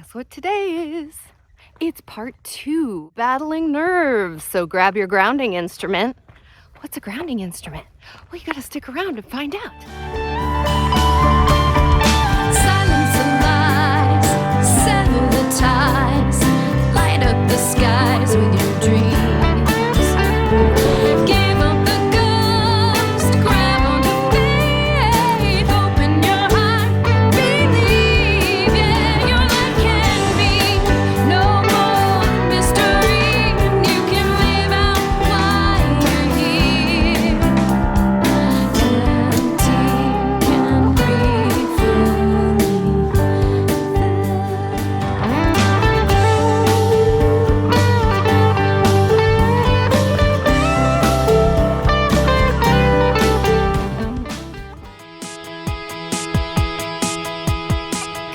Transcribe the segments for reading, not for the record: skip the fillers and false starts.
Guess what today is? It's part 2, battling nerves. So grab your grounding instrument. What's a grounding instrument? Well, you gotta stick around and find out. Silence the lies, sever the ties, light up the skies with your dreams. Give up the ghost, grab onto faith, open your heart, believe, yeah, your life can be no more mystery. You can live out while you're here. Empty can breathe freely.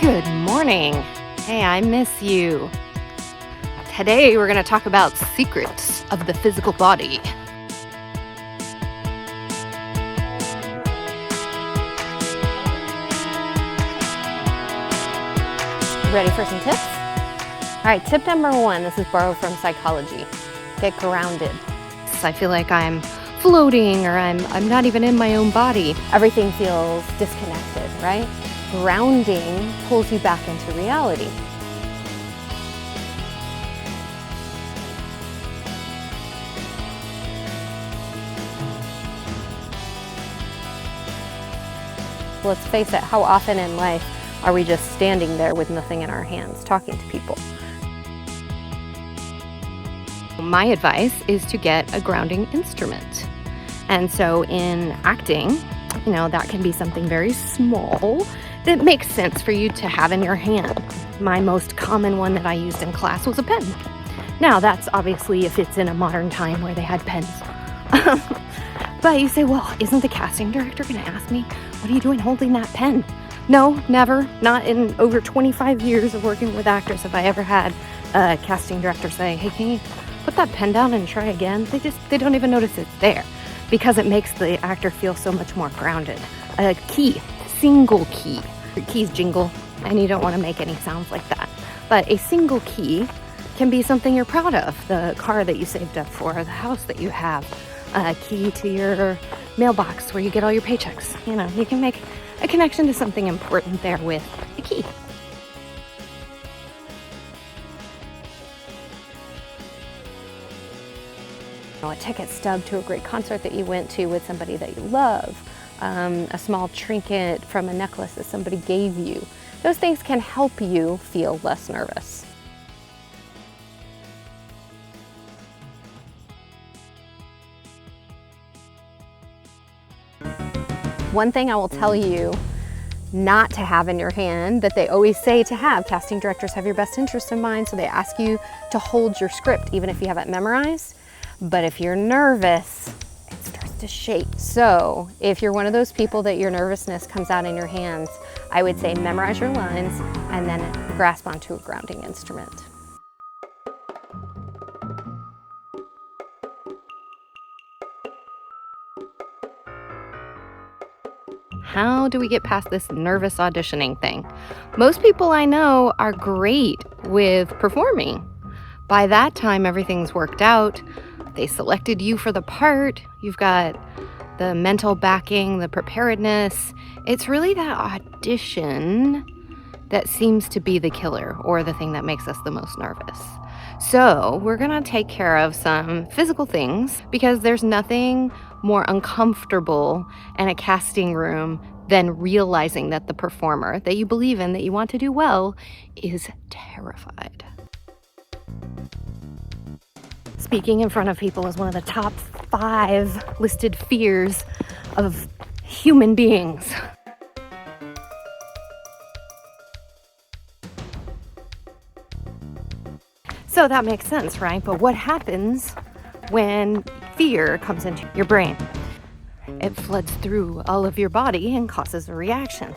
Good morning. Hey, I miss you. Today we're gonna talk about secrets of the physical body. Ready for some tips? All right, tip number 1, this is borrowed from psychology. Get grounded. I feel like I'm floating or I'm not even in my own body. Everything feels disconnected, right? Grounding pulls you back into reality. Let's face it, how often in life are we just standing there with nothing in our hands, talking to people? My advice is to get a grounding instrument. And so in acting, that can be something very small that makes sense for you to have in your hand. My most common one that I used in class was a pen. Now that's obviously if it's in a modern time where they had pens. But you say, well, isn't the casting director gonna ask me, what are you doing holding that pen? No, never. Not in over 25 years of working with actors have I ever had a casting director say, hey, can you put that pen down and try again? They don't even notice it's there because it makes the actor feel so much more grounded. A key, single key. Your keys jingle and you don't want to make any sounds like that. But a single key can be something you're proud of. The car that you saved up for, the house that you have, a key to your mailbox where you get all your paychecks. You can make a connection to something important there with a key. A ticket stub to a great concert that you went to with somebody that you love, a small trinket from a necklace that somebody gave you. Those things can help you feel less nervous. One thing I will tell you not to have in your hand that they always say to have, casting directors have your best interest in mind, so they ask you to hold your script even if you haven't memorized. But if you're nervous, it starts to shake. So if you're one of those people that your nervousness comes out in your hands, I would say memorize your lines and then grasp onto a grounding instrument. How do we get past this nervous auditioning thing? Most people I know are great with performing. By that time, everything's worked out. They selected you for the part. You've got the mental backing, the preparedness. It's really that audition that seems to be the killer or the thing that makes us the most nervous. So we're gonna take care of some physical things because there's nothing more uncomfortable in a casting room than realizing that the performer that you believe in, that you want to do well, is terrified. Speaking in front of people is one of the top 5 listed fears of human beings. So that makes sense, right? But what happens when fear comes into your brain? It floods through all of your body and causes a reaction.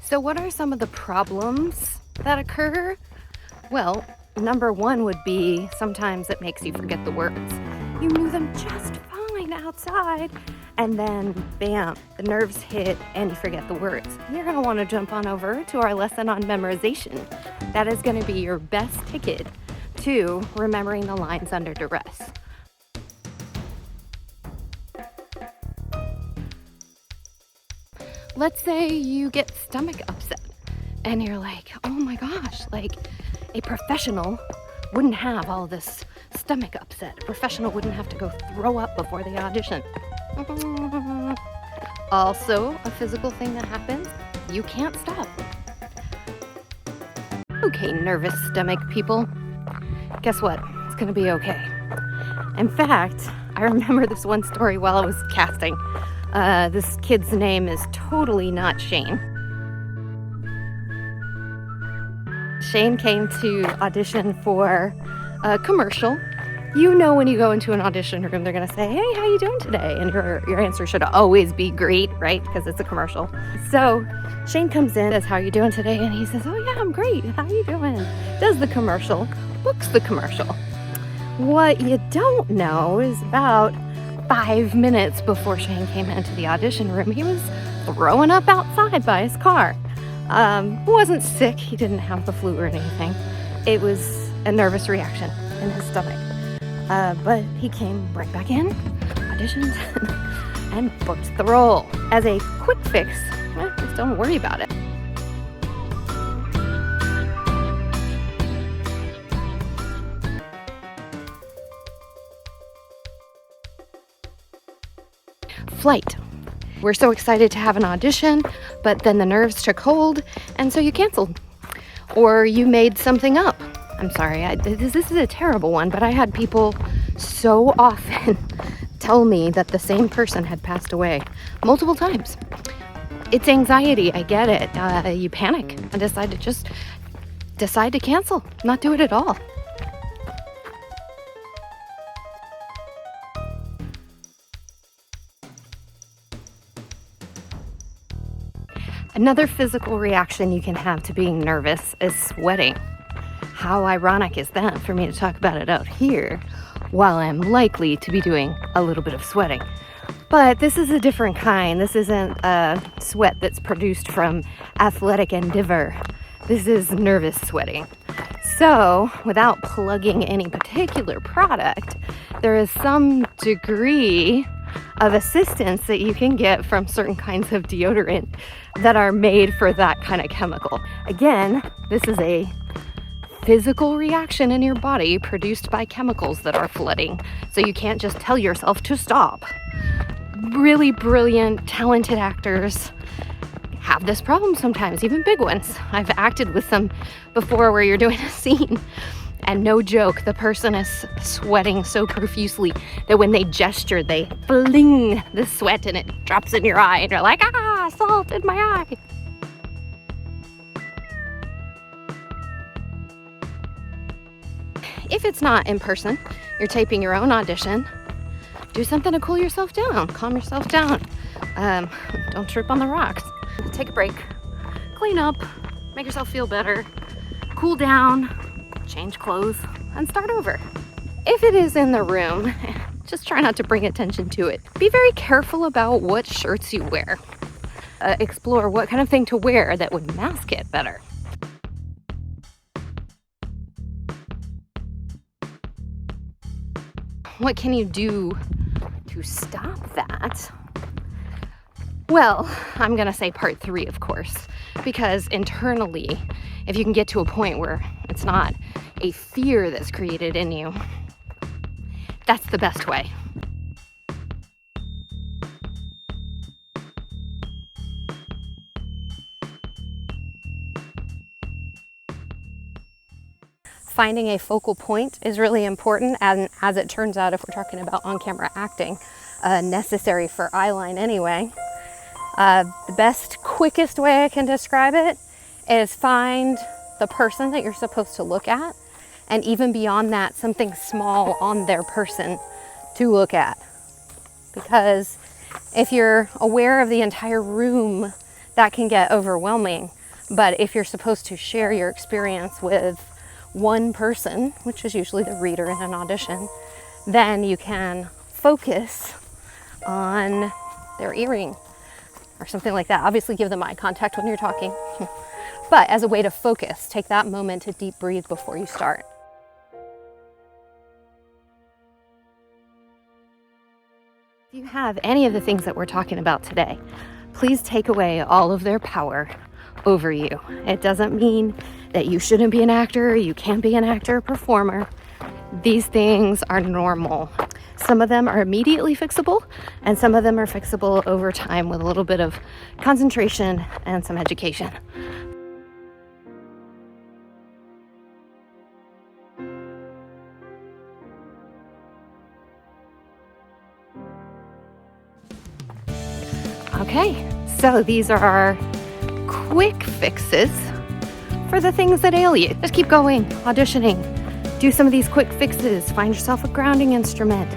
So what are some of the problems that occur? Well, number 1 would be sometimes it makes you forget the words. You knew them just fine outside, And then, bam, the nerves hit and you forget the words. You're gonna wanna jump on over to our lesson on memorization. That is gonna be your best ticket to remembering the lines under duress. Let's say you get stomach upset and you're like, oh my gosh, like a professional wouldn't have all this stomach upset. A professional wouldn't have to go throw up before the audition. Also, a physical thing that happens, you can't stop. Okay, nervous stomach people, guess what? It's gonna be okay. In fact, I remember this one story while I was casting. This kid's name is totally not Shane. Shane came to audition for a commercial. You know, when you go into an audition room, they're gonna say, hey, how you doing today? And your answer should always be great, right? Because it's a commercial. So Shane comes in, says, how you doing today? And he says, oh yeah, I'm great. How you doing? Does the commercial, books the commercial. What you don't know is about 5 minutes before Shane came into the audition room, he was throwing up outside by his car. Wasn't sick, he didn't have the flu or anything. It was a nervous reaction in his stomach. But he came right back in, auditioned, and booked the role. As a quick fix, just don't worry about it. Flight. We're so excited to have an audition, but then the nerves took hold, and so you canceled. Or you made something up. I'm sorry, this is a terrible one, but I had people so often tell me that the same person had passed away multiple times. It's anxiety, I get it. You panic and decide to cancel, not do it at all. Another physical reaction you can have to being nervous is sweating. How ironic is that for me to talk about it out here while I'm likely to be doing a little bit of sweating? But this is a different kind. This isn't a sweat that's produced from athletic endeavor. This is nervous sweating. So, without plugging any particular product, there is some degree of assistance that you can get from certain kinds of deodorant that are made for that kind of chemical. Again, this is a physical reaction in your body produced by chemicals that are flooding. So you can't just tell yourself to stop. Really brilliant, talented actors have this problem sometimes, even big ones. I've acted with some before where you're doing a scene and no joke, the person is sweating so profusely that when they gesture, they fling the sweat and it drops in your eye and you're like, ah, salt in my eye. If it's not in person, you're taping your own audition, do something to cool yourself down, calm yourself down. Don't trip on the rocks. Take a break, clean up, make yourself feel better, cool down, change clothes, and start over. If it is in the room, just try not to bring attention to it. Be very careful about what shirts you wear. Explore what kind of thing to wear that would mask it better. What can you do to stop that? Well, I'm gonna say part 3, of course, because internally, if you can get to a point where it's not a fear that's created in you, that's the best way. Finding a focal point is really important, and as it turns out, if we're talking about on-camera acting, necessary for eyeline anyway. The best, quickest way I can describe it is find the person that you're supposed to look at, and even beyond that, something small on their person to look at. Because if you're aware of the entire room, that can get overwhelming. But if you're supposed to share your experience with one person, which is usually the reader in an audition, then you can focus on their earring or something like that. Obviously give them eye contact when you're talking. But as a way to focus, take that moment to deep breathe before you start. If you have any of the things that we're talking about today, please take away all of their power over you. It doesn't mean that you shouldn't be an actor, you can't be an actor or performer. These things are normal. Some of them are immediately fixable, and some of them are fixable over time with a little bit of concentration and some education. Okay, so these are our quick fixes for the things that ail you. Just keep going, auditioning. Do some of these quick fixes. Find yourself a grounding instrument.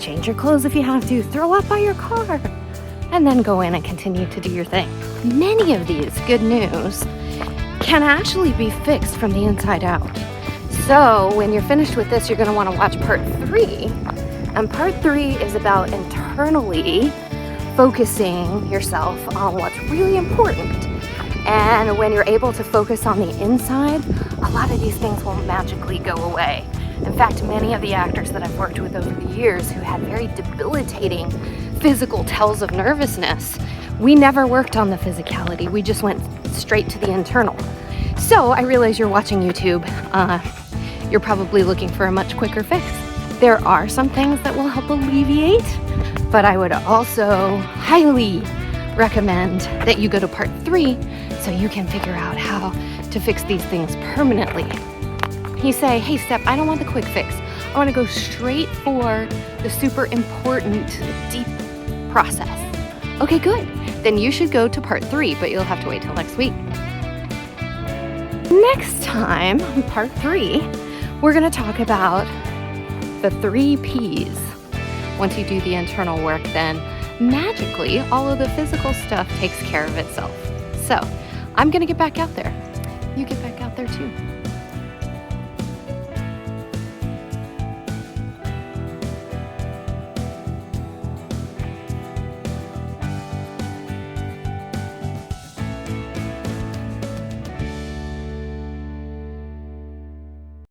Change your clothes if you have to. Throw up by your car. And then go in and continue to do your thing. Many of these, good news, can actually be fixed from the inside out. So when you're finished with this, you're going to want to watch part 3. And part 3 is about internally focusing yourself on what's really important. And when you're able to focus on the inside, a lot of these things will magically go away. In fact, many of the actors that I've worked with over the years who had very debilitating physical tells of nervousness, we never worked on the physicality. We just went straight to the internal. So I realize you're watching YouTube. You're probably looking for a much quicker fix. There are some things that will help alleviate, but I would also highly recommend that you go to part 3 so you can figure out how to fix these things permanently. You say, hey Steph, I don't want the quick fix. I want to go straight for the super important deep process. Okay, good. Then you should go to part 3, but you'll have to wait till next week. Next time, part 3, we're going to talk about the 3 Ps. Once you do the internal work, then magically all of the physical stuff takes care of itself. So I'm going to get back out there. You get back out there too.